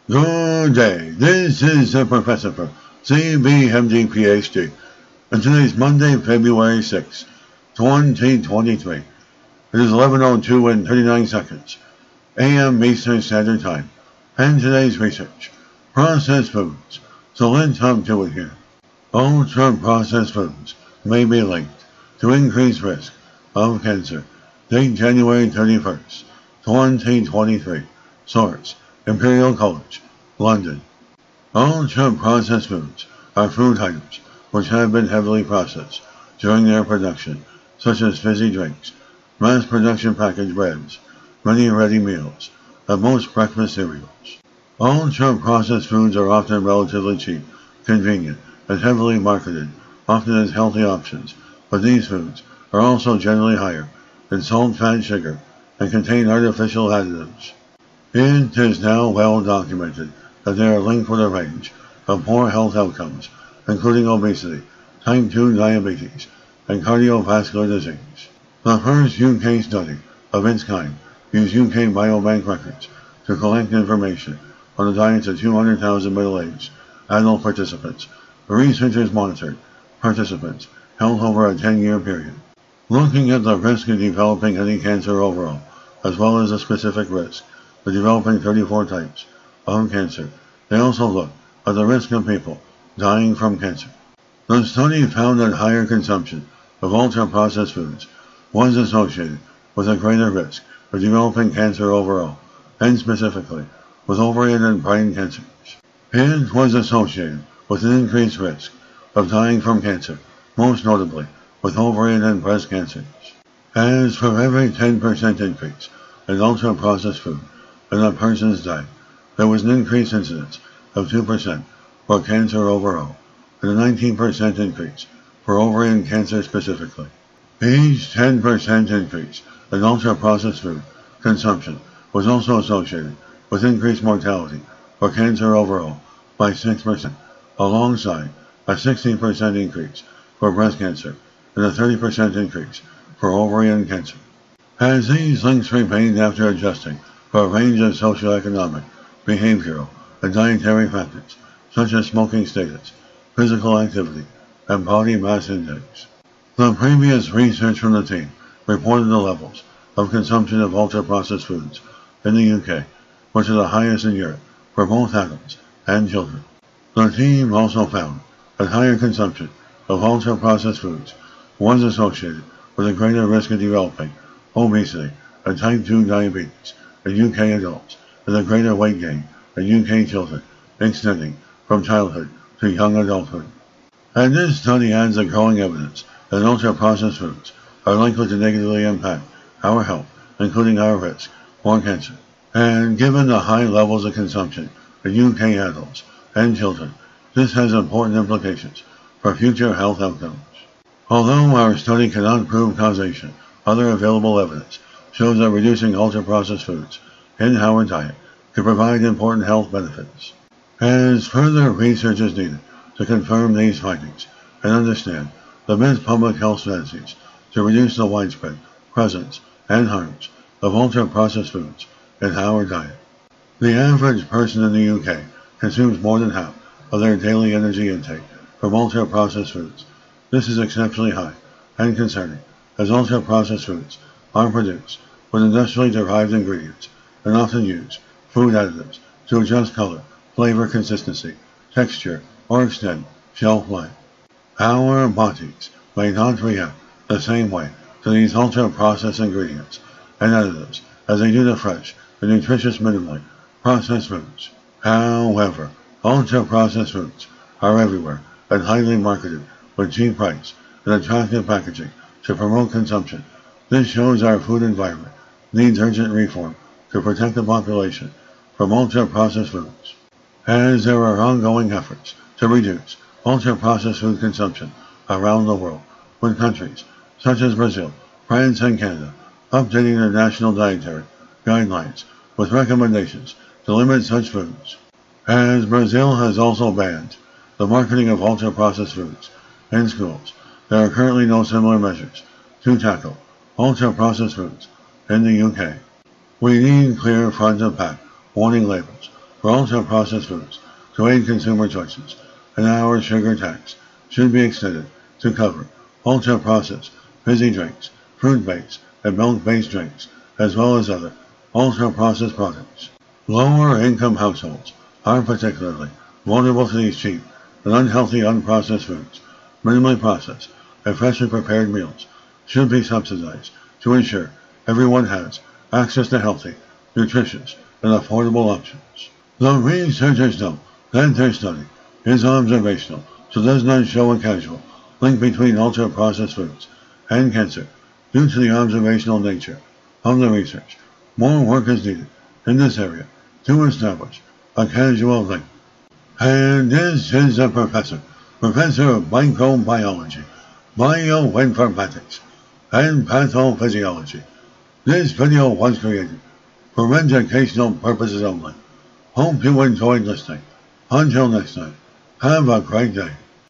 Good day. This is the Professopher, CBMD PhD, and today's Monday, February 6, 2023. It is 11:02 and 39 seconds, a.m. Eastern Standard Time, and today's research, processed foods. So let's hop to it here. Ultra-processed foods may be linked to increased risk of cancer. Date January 31st, 2023. Source: Imperial College, London. Ultra-processed foods are food items which have been heavily processed during their production, such as fizzy drinks, mass production packaged breads, many ready meals, and most breakfast cereals. Ultra-processed foods are often relatively cheap, convenient, and heavily marketed, often as healthy options, but these foods are also generally higher in salt, fat, sugar, and contain artificial additives. It is now well documented that they are linked with a range of poor health outcomes, including obesity, type 2 diabetes, and cardiovascular disease. The first UK study of its kind used UK Biobank records to collect information on the diets of 200,000 middle-aged adult participants. The researchers monitored participants' health over a 10-year period, looking at the risk of developing any cancer overall, as well as the specific risk of developing 34 types of cancer. They also looked at the risk of people dying from cancer. The study found that higher consumption of ultra-processed foods was associated with a greater risk of developing cancer overall, and specifically with ovarian and brain cancers. It was associated with an increased risk of dying from cancer, most notably with ovarian and breast cancers. As for every 10% increase in ultra-processed food in a person's diet, there was an increased incidence of 2% for cancer overall, and a 19% increase for ovarian cancer specifically. Each 10% increase in ultra-processed food consumption was also associated with increased mortality for cancer overall by 6%, alongside a 16% increase for breast cancer and a 30% increase for ovarian cancer. As these links remained after adjusting for a range of socioeconomic, behavioral, and dietary factors, such as smoking status, physical activity, and body mass index. The previous research from the team reported the levels of consumption of ultra-processed foods in the UK, which are the highest in Europe for both adults and children. The team also found that higher consumption of ultra-processed foods was associated with a greater risk of developing obesity and type 2 diabetes in UK adults, and a greater weight gain in UK children, extending from childhood to young adulthood. And this study adds the growing evidence that ultra-processed foods are likely to negatively impact our health, including our risk for cancer. And given the high levels of consumption in UK adults and children, this has important implications for future health outcomes. Although our study cannot prove causation, other available evidence shows that reducing ultra-processed foods in our diet could provide important health benefits. As further research is needed to confirm these findings and understand the best public health strategies to reduce the widespread presence and harms of ultra-processed foods in our diet. The average person in the UK consumes more than half of their daily energy intake from ultra-processed foods. This is exceptionally high and concerning, as ultra-processed foods are produced with industrially derived ingredients and often use food additives to adjust color, flavor, consistency, texture, or extend shelf life. Our bodies may not react the same way to these ultra-processed ingredients and additives as they do to fresh and nutritious minimally processed foods. However, ultra-processed foods are everywhere and highly marketed with cheap price and attractive packaging to promote consumption. This shows our food environment needs urgent reform to protect the population from ultra-processed foods. As there are ongoing efforts to reduce ultra-processed food consumption around the world, with countries such as Brazil, France, and Canada updating their national dietary guidelines with recommendations to limit such foods. As Brazil has also banned the marketing of ultra-processed foods in schools, there are currently no similar measures to tackle ultra-processed foods in the UK. We need clear front-of-pack warning labels for ultra-processed foods to aid consumer choices, and our sugar tax should be extended to cover ultra-processed fizzy drinks, fruit-based, and milk-based drinks, as well as other ultra-processed products. Lower-income households are particularly vulnerable to these cheap and unhealthy unprocessed foods. Minimally processed and freshly prepared meals should be subsidized to ensure everyone has access to healthy, nutritious, and affordable options. The researchers note that their study is observational, so does not show a causal link between ultra-processed foods and cancer. Due to the observational nature of the research, more work is needed in this area to establish a causal link. And this is a professor of microbiology, bioinformatics, and pathophysiology. This video was created for educational purposes only. Hope you enjoyed listening. Until next time, have a great day.